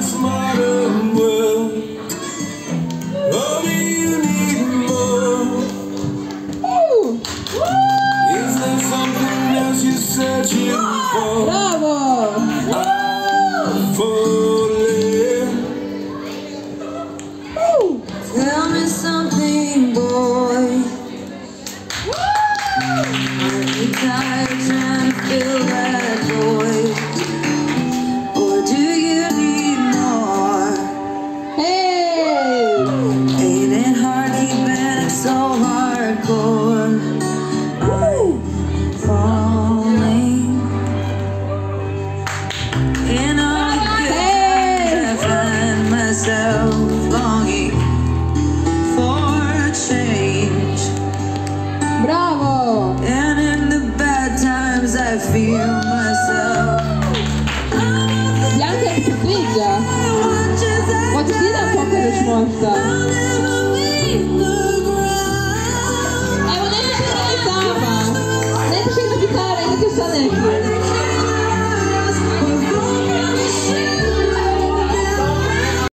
this modern world. Oh, do you need more? Is there something else you're searching for? Bravo! I'm falling. Tell me something, boy. Are you tired trying to fill that void? Or do you need more? Hey! Ain't it hard keeping it so hardcore? I'm falling. In all the good times I find myself longing for change. Bravo! And in the bad times I feel myself. Bianca è più figlia. Oggi ti dà un po' che risposta. Evo, neće se ne cantava. Neće se ne gitara, idete sa nekim.